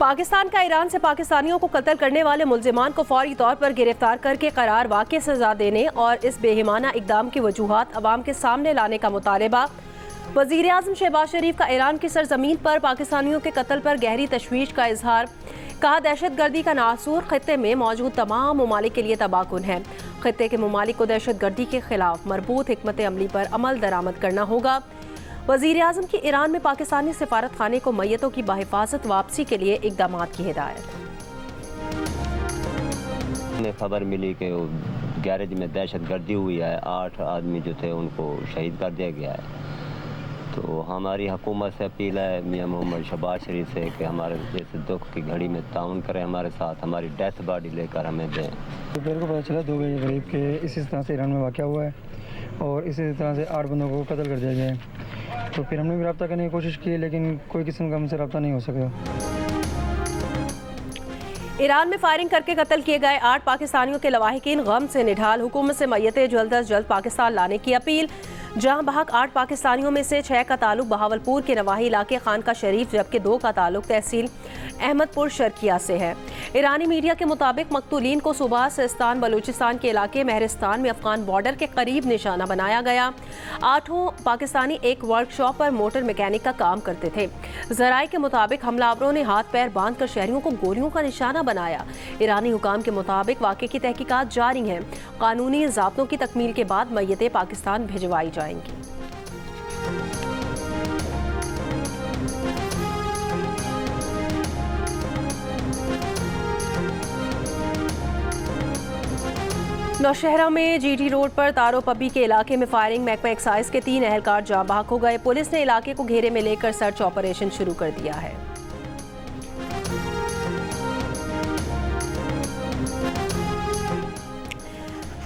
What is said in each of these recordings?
पाकिस्तान का ईरान से पाकिस्तानियों को कत्ल करने वाले मुल्जिमान को फौरी तौर पर गिरफ्तार करके करार वाक़ई सजा देने और इस बेईमाना इक़दाम की वजूहात अवाम के सामने लाने का मुतालबा। वज़ीर आज़म शहबाज शरीफ का ईरान की सरजमीन पर पाकिस्तानियों के कत्ल पर गहरी तशवीश का इजहार। कहा, दहशतगर्दी का नासूर खित्ते में मौजूद तमाम ममालिक के लिए तबाहकुन है। खित्ते के ममालिक को दहशतगर्दी के खिलाफ मरबूत हिकमत अमली पर अमल दरामद करना होगा। वज़ीर आज़म की ईरान में पाकिस्तानी सिफारत खाने को मैयतों की बाहिफाजत वापसी के लिए इक़दाम की हिदायत। खबर मिली कि गैरेज में दहशतगर्दी हुई है, 8 आदमी जो थे उनको शहीद कर दिया गया है। तो हमारी हुकूमत से अपील है मियां मोहम्मद शहबाज शरीफ से कि हमारे जैसे दुख की घड़ी में ताउन करें, हमारे साथ हमारी डेथ बॉडी लेकर हमें दें। दोपहर को पता चला 2 बजे करीब के इसी तरह से ईरान में वाक़या हुआ है और इसी तरह से 8 बंदों को कत्ल कर दिया गया है। तो फिर हमने भी रब्ता करने की कोशिश की, लेकिन कोई किस्म का हमसे रब्ता नहीं हो सका। ईरान में फायरिंग करके कत्ल किए गए 8 पाकिस्तानियों के लवाहिकीन गम से निढाल। हुकूमत से मैयतें जल्द अज जल्द पाकिस्तान लाने की अपील। जहां बहक 8 पाकिस्तानियों में से 6 का ताल्लुक बहावलपुर के नवाही इलाके खान का शरीफ, जबकि 2 का ताल्लुक तहसील अहमदपुर शर्किया से है। ईरानी मीडिया के मुताबिक मकतूलीन को सूबा सिस्तान बलूचिस्तान के इलाके महरिस्तान में अफगान बॉर्डर के करीब निशाना बनाया गया। 8 पाकिस्तानी एक वर्कशॉप पर मोटर मैकेनिक का काम करते थे। जराए के मुताबिक हमलावरों ने हाथ पैर बांध कर शहरियों को गोलियों का निशाना बनाया। ईरानी हुकाम के मुताबिक वाक़े की तहकीकात जारी हैं। कानूनी ज़ाब्तों की तकमील के बाद मैयतें पाकिस्तान भिजवाई जाएंगी। नौशहरा में जीटी रोड पर तारो पब्बी के इलाके में फायरिंग। महकमा एक्साइज के 3 एहलकार जाँ बहक हो गए। पुलिस ने इलाके को घेरे में लेकर सर्च ऑपरेशन शुरू कर दिया है।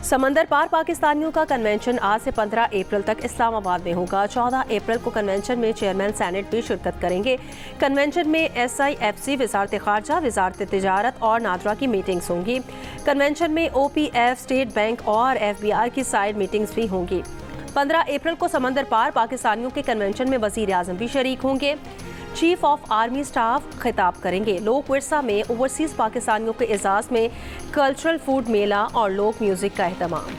समंदर पार पाकिस्तानियों का कन्वेंशन आज से 15 अप्रैल तक इस्लामाबाद में होगा। 14 अप्रैल को कन्वेंशन में चेयरमैन सेनेट भी शिरकत करेंगे। कन्वेंशन में SIFC, वजारत खारजा, वजारत तिजारत और नादरा की मीटिंग्स होंगी। कन्वेंशन में OPF, स्टेट बैंक और FBR की साइड मीटिंग्स भी होंगी। 15 अप्रैल को समंदर पार पाकिस्तानियों के कन्वेंशन में वज़ीर आज़म भी शरीक होंगे। चीफ ऑफ आर्मी स्टाफ खिताब करेंगे। लोक विरसा में ओवरसीज़ पाकिस्तानियों के एजाज़ में कल्चरल फूड मेला और लोक म्यूज़िक का एहतमाम।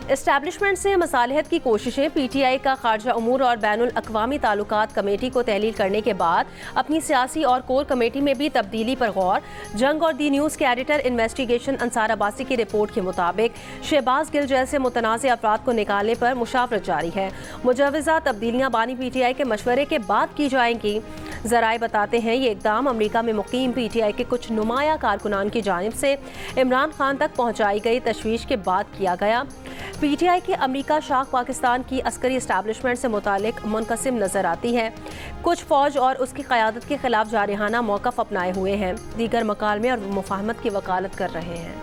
एस्टैब्लिशमेंट से मसालहत की कोशिशें। PTI का खारजा उमूर और बैनुल अक़वामी ताल्लुकात कमेटी को तहलील करने के बाद अपनी सियासी और कोर कमेटी में भी तब्दीली पर गौर। जंग और दी न्यूज़ के एडिटर इन्वेस्टिगेशन अंसार अब्बासी की रिपोर्ट के मुताबिक शहबाज गिल जैसे मुतनाज़ अफराद को निकालने पर मुशावरत जारी है। मुजवज़ा तब्दीलियाँ बानी PTI के मशवरे के बाद की जाएंगी। ज़राए बताते हैं ये इक़दाम अमरीका में मुक़ीम PTI के कुछ नुमाया कारकुनान की जानिब से इमरान खान तक पहुँचाई गई तशवीश के बाद किया गया। PTI की अमरीका शाख पाकिस्तान की अस्करी इस्टेब्लिशमेंट से मुतालिक मुनक़सिम नज़र आती है। कुछ फ़ौज और उसकी क़यादत के खिलाफ जारहाना मौक़िफ़ अपनाए हुए हैं। दीगर मकालमे और मुफ़ाहमत की वकालत कर रहे हैं।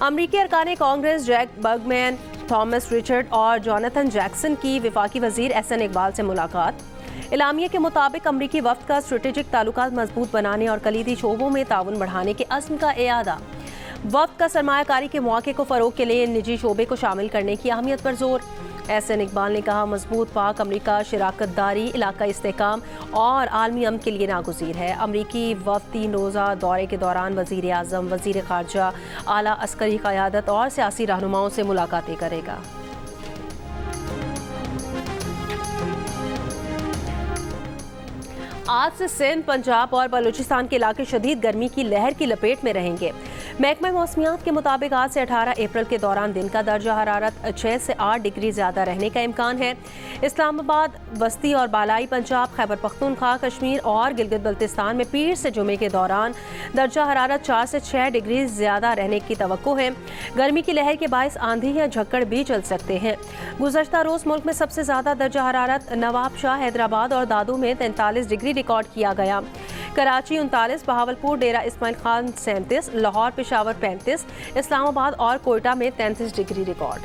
अमरीकी अरकान Congress Jack Bergman, Thomas Richard और जॉनथन जैक्सन की वफाकी वज़ीर एहसन इकबाल से मुलाकात। इलामिया के मुताबिक अमरीकी वफ़द का स्ट्रेटेजिक ताल्लुकात मजबूत बनाने और कलीदी शोबों में ताउन बढ़ाने के अज़्म का इयादा। वफ़द का सरमायाकारी के मौके को फ़रोग़ के लिए निजी शोबे को शामिल करने की अहमियत पर जोर। एहसन इकबाल ने कहा, मजबूत पाक अमरीका शराकत दारी, इलाका इस्तेहकाम और आलमी अमन के लिए नागुज़ीर है। अमरीकी वफ़द 3 रोज़ा दौरे के दौरान वज़ीर आज़म, वज़ीर ख़ारजा, आला अस्करी क़यादत और सियासी रहनुमाओं से मुलाकातें करेगा। आज से सिंध, पंजाब और बलूचिस्तान के इलाके शदीद गर्मी की लहर की लपेट में रहेंगे। महकमा मौसमियात के मुताबिक आज से 18 अप्रैल के दौरान दिन का दर्जा हरारत 6 से 8 डिग्री ज़्यादा रहने का इम्कान है। इस्लामाबाद, वस्ती और बालाई पंजाब, खैबर पख्तूनख्वा, कश्मीर और गिलगित बल्तिस्तान में पीर से जुमे के दौरान दर्जा हरारत 4 से 6 डिग्री ज़्यादा रहने की तवक्को है। गर्मी की लहर के बायस आंधी या झक्कड़ भी चल सकते हैं। गुज़श्ता रोज़ मुल्क में सबसे ज़्यादा दर्जा हरारत नवाब शाह, हैदराबाद और दादू में 43 डिग्री रिकॉर्ड किया गया। कराची 39, बहावलपुर, डेरा इस्माइल खान 37, लाहौर, पेशावर 35, इस्लामाबाद और कोयटा में 33 डिग्री रिकॉर्ड।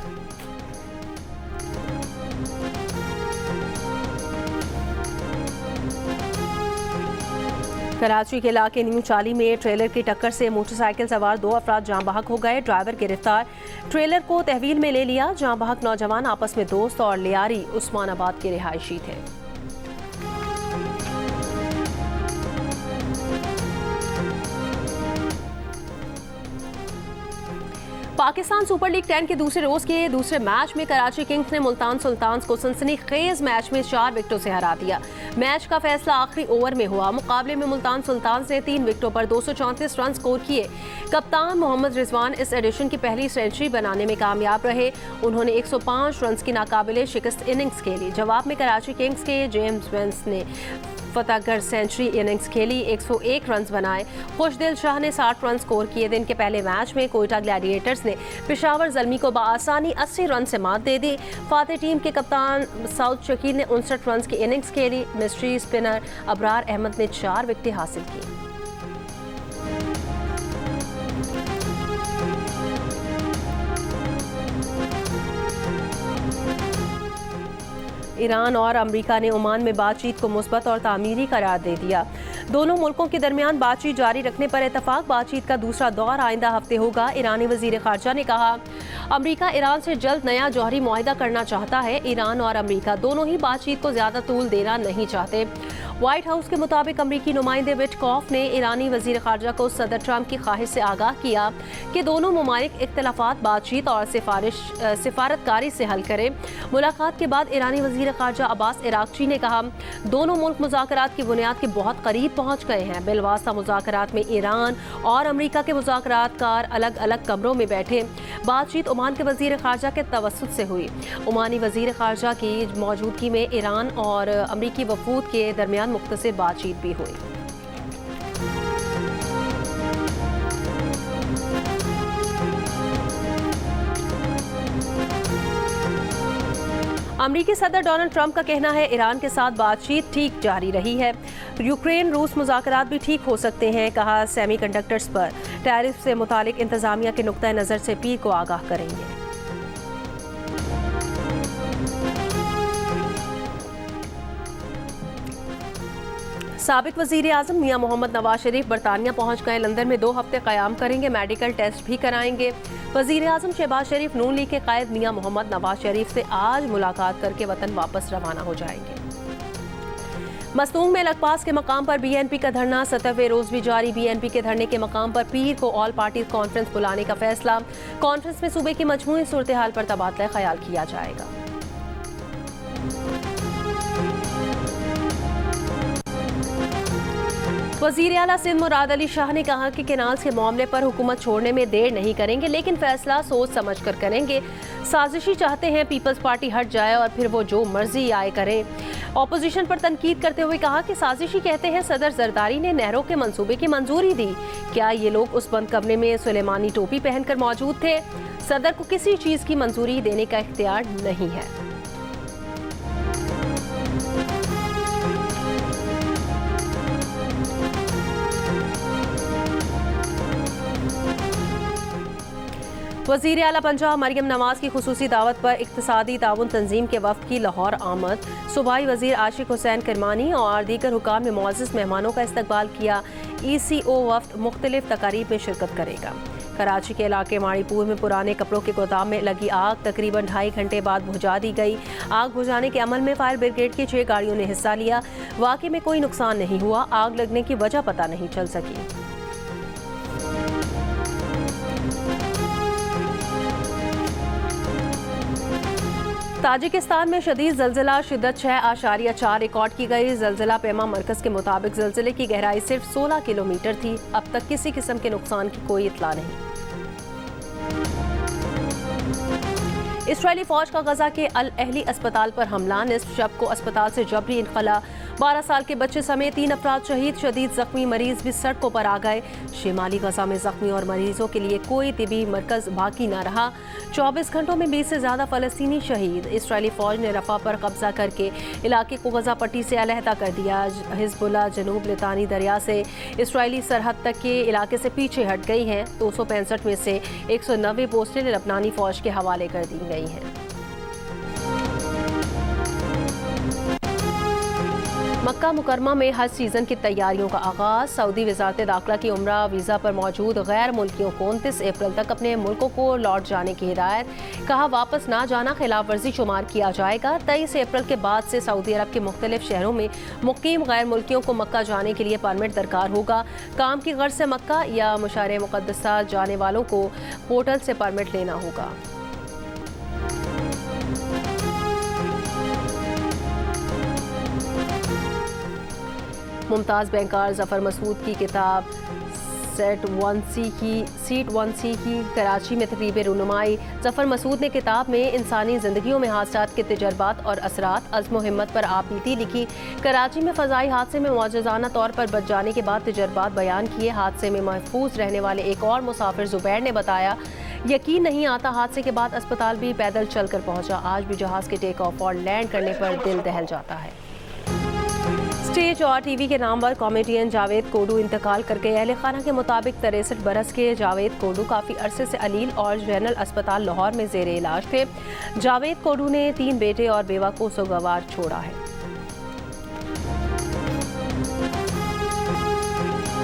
कराची के इलाके न्यू चाली में ट्रेलर की टक्कर से मोटरसाइकिल सवार 2 अफराद जाँ बहक हो गए। ड्राइवर गिरफ्तार, ट्रेलर को तहवील में ले लिया। जाँ बहक नौजवान आपस में दोस्त और लियारी उस्मानाबाद के रिहायशी थे। पाकिस्तान सुपर लीग 10 के दूसरे रोज के दूसरे मैच में कराची किंग्स ने मुल्तान सुल्तान्स को सनसनीखेज मैच में 4 विकेटों से हरा दिया। मैच का फैसला आखिरी ओवर में हुआ। मुकाबले में मुल्तान सुल्तान्स ने 3 विकेटों पर 234 रन स्कोर किए। कप्तान मोहम्मद रिजवान इस एडिशन की पहली सेंचुरी बनाने में कामयाब रहे। उन्होंने 105 रन की नाकाबिले शिकस्त इनिंग्स खेली। जवाब में कराची किंग्स के जेम्स वेंस ने फतहगढ़ सेंचुरी इनिंग्स खेली, 101 रन बनाए। खुशदिल शाह ने 60 रन स्कोर किए। दिन के पहले मैच में कोयटा ग्लैडिएटर्स ने पेशावर ज़ल्मी को बआसानी 80 रन से मात दे दी। फातेह टीम के कप्तान साउद शकील ने 59 रन की इनिंग्स खेली। मिस्ट्री स्पिनर अबरार अहमद ने 4 विकेटें हासिल की। ईरान और अमेरिका ने ओमान में बातचीत को मुस्बत और तामीरी करार दे दिया। दोनों मुल्कों के दरमियान बातचीत जारी रखने पर इत्तफाक। बातचीत का दूसरा दौर आइंदा हफ्ते होगा। ईरानी वजीर खारजा ने कहा, अमेरिका ईरान से जल्द नया जौहरी मुआहिदा करना चाहता है। ईरान और अमेरिका दोनों ही बातचीत को ज्यादा तूल देना नहीं चाहते। व्हाइट हाउस के मुताबिक अमरीकी नुमाइंदे विटकॉफ ने ईरानी वजीर खारजा को सदर ट्रंप की ख्वाहिश से आगाह किया कि दोनों ममालिक इख्तिलाफात बातचीत और सिफारतकारी से हल करें। मुलाकात के बाद ईरानी वजीर खारजा अब्बास इराक्ची ने कहा, दोनों मुल्क मुज़ाकरात की बुनियाद के बहुत करीब पहुंच गए हैं। बिलवास्ता मुज़ाकरात में ईरान और अमेरिका के मुज़ाकरातकार अलग अलग कमरों में बैठे। बातचीत ओमान के वजीर खारजा के तवस्सुत से हुई। ओमानी वजीर खारजा की मौजूदगी में ईरान और अमरीकी वफूद के दरमियान मुख्तसर बातचीत भी हुई। अमरीकी सदर डोनाल्ड ट्रंप का कहना है, ईरान के साथ बातचीत ठीक जारी रही है। यूक्रेन रूस मुज़ाकरात भी ठीक हो सकते हैं। कहा, सेमीकंडक्टर्स पर टैरिफ से मुतालिक इंतजामिया के नुक्ता नज़र से पीर को आगाह करेंगे। साबिक वज़ीर आज़म मियां मोहम्मद नवाज शरीफ बरतानिया पहुंच गए। लंदन में 2 हफ्ते क़याम करेंगे। मेडिकल टेस्ट भी कराएंगे। वज़ीर आज़म शहबाज शरीफ नून लीग के कायद मियां मोहम्मद नवाज शरीफ से आज मुलाकात करके वतन वापस रवाना हो जाएंगे। मस्तूंग में लखपास के मकाम पर BNP का धरना 7वें रोज भी जारी। BNP के धरने के मकाम पर पीर को ऑल पार्टी कॉन्फ्रेंस बुलाने का फैसला। कॉन्फ्रेंस में सूबे की मजमूई सूरत हाल पर तबादला ख्याल किया जाएगा। वज़ीर आला सिंध मुराद अली शाह ने कहा कि कैनाल्स के मामले पर हुकूमत छोड़ने में देर नहीं करेंगे, लेकिन फैसला सोच समझ कर करेंगे। साजिशी चाहते हैं पीपल्स पार्टी हट जाए और फिर वो जो मर्जी आए करें। ऑपोजिशन पर तनकीद करते हुए कहा कि साजिशी कहते हैं सदर जरदारी ने नहरों के मंसूबे की मंजूरी दी। क्या ये लोग उस बंद कमरे में सुलेमानी टोपी पहनकर मौजूद थे? सदर को किसी चीज़ की मंजूरी देने का इख्तियार नहीं है। वज़ीर आला पंजाब मरियम नवाज की खुसूसी दावत पर इक्तिसादी ताउन तंजीम के वफ़द की लाहौर आमद। सूबाई वज़ीर आशिक हुसैन किरमानी और दीगर हुकाम ने मुअज़्ज़ज़ मेहमानों का इस्तकबाल किया। ECO वफ़द मुख्तलिफ तकारीब में शिरकत करेगा। कराची के इलाके माड़ीपुर में पुराने कपड़ों के गोदाम में लगी आग तकरीबन 2.5 घंटे बाद बुझा दी गई। आग बुझाने के अमल में फायर ब्रिगेड की 6 गाड़ियों ने हिस्सा लिया। वाक़े में कोई नुकसान नहीं हुआ। आग लगने की वजह पता नहीं चल सकी। ताजिकिस्तान में शदीद ज़ल्ज़ला शिद्दत 6.4 रिकॉर्ड की गई। ज़ल्ज़ला पैमा मरकज़ के मुताबिक ज़ल्ज़ले की गहराई सिर्फ 16 किलोमीटर थी। अब तक किसी किस्म के नुकसान की कोई इत्तला नहीं। इसराइली फ़ौज का गज़ा के अल अहली अस्पताल पर हमला। निस्फ शब को अस्पताल से जबरी इनखला। 12 साल के बच्चे समेत 3 अफराद शहीद। शदीद जख्मी मरीज भी सड़कों पर आ गए। शिमाली गज़ा में जख्मी और मरीजों के लिए कोई तिबी मरकज़ बाकी न रहा। 24 घंटों में 20 से ज़्यादा फ़लस्तीनी शहीद। इसराइली फ़ौज ने रफ़ा पर कब्जा करके इलाके को गज़ा पट्टी से अलहदा कर दिया। हिज़्बुल्लाह जनूब लितानी दरिया से इसराइली सरहद तक के इलाके से पीछे हट गई हैं। 265 में से 190 पोस्टें लबनानी फ़ौज के हवाले कर दी गई हैं। मक्का मुकरमा में हज सीज़न की तैयारियों का आगाज़। सऊदी वज़ारत दाखिला की उम्रा वीज़ा पर मौजूद गैर मुल्कियों को 29 अप्रैल तक अपने मुल्कों को लौट जाने की हिदायत। कहा वापस ना जाना खिलाफ वर्जी शुमार किया जाएगा। 23 अप्रैल के बाद से सऊदी अरब के मुख्तलिफ शहरों में मुकीम गैर मुल्कियों को मक्का जाने के लिए परमिट दरकार होगा। काम की गर्ज से मक्का या मशार मुक़द्दसा जाने वालों को पोर्टल से परमिट लेना होगा। मुमताज़ बैंकर ज़फ़र मसूद की किताब सीट 1C की कराची में तकरीब रुनुमाई। ज़फ़र मसूद ने किताब में इंसानी ज़िंदगियों में हादसात के तजर्बात और असरात अज़्म हिम्मत पर आप बीती लिखी। कराची में फ़ज़ाई हादसे में मुआज़ज़ाना तौर पर बच जाने के बाद तजर्बात बयान किए। हादसे में महफूज रहने वाले एक और मुसाफिर ज़ुबैर ने बताया, यकीन नहीं आता हादसे के बाद अस्पताल भी पैदल चल कर पहुँचा। आज भी जहाज़ के टेक ऑफ और लैंड करने पर दिल दहल जाता है। स्टेज और टीवी के नामवर कॉमेडियन जावेद कोडू इंतकाल कर गए। अहल खाना के मुताबिक 63 बरस के जावेद कोडू काफ़ी अरसे से अलील और जनरल अस्पताल लाहौर में ज़ेरे इलाज थे। जावेद कोडू ने 3 बेटे और बेवा को सुगवार छोड़ा है।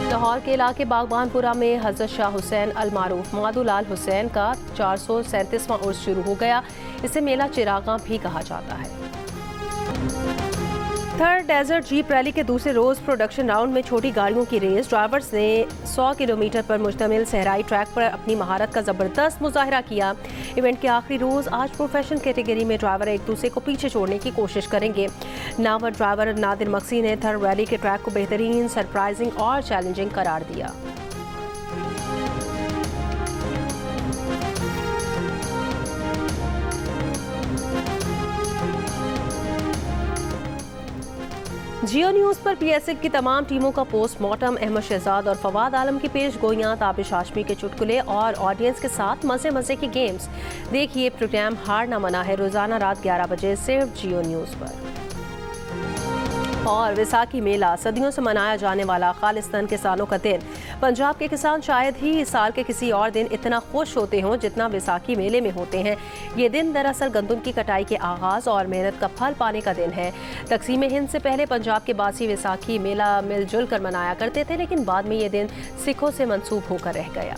लाहौर के इलाके बागबानपुरा में हज़रत शाह हुसैन अल मारूफ मादूलाल हुसैन का 437वां उर्स शुरू हो गया। इसे मेला चिरागा भी कहा जाता है। थर्ड डेजर्ट जीप रैली के दूसरे रोज़ प्रोडक्शन राउंड में छोटी गाड़ियों की रेस। ड्राइवर्स ने 100 किलोमीटर पर मुश्तमिल सहराई ट्रैक पर अपनी महारत का ज़बरदस्त मुजाहरा किया। इवेंट के आखिरी रोज़ आज प्रोफेशनल कैटेगरी में ड्राइवर एक दूसरे को पीछे छोड़ने की कोशिश करेंगे। नावर ड्राइवर नादिर मक्सी ने थर्ड रैली के ट्रैक को बेहतरीन, सरप्राइजिंग और चैलेंजिंग करार दिया। जियो न्यूज़ पर पीएसएफ की तमाम टीमों का पोस्टमार्टम। अहमद शहजाद और फवाद आलम की पेश गोइयां, ताबिश हाशमी के चुटकुले और ऑडियंस के साथ मज़े मज़े की गेम्स। देखिए प्रोग्राम हार ना मना है रोज़ाना रात 11 बजे सिर्फ जियो न्यूज़ पर। और वैसाखी मेला सदियों से मनाया जाने वाला खालिस्तान किसानों का दिन। पंजाब के किसान शायद ही इस साल के किसी और दिन इतना खुश होते हों जितना वैसाखी मेले में होते हैं। ये दिन दरअसल गंदम की कटाई के आगाज़ और मेहनत का फल पाने का दिन है। तकसीम हिंद से पहले पंजाब के बासी वैसाखी मेला मिलजुल कर मनाया करते थे, लेकिन बाद में ये दिन सिखों से मंसूब होकर रह गया।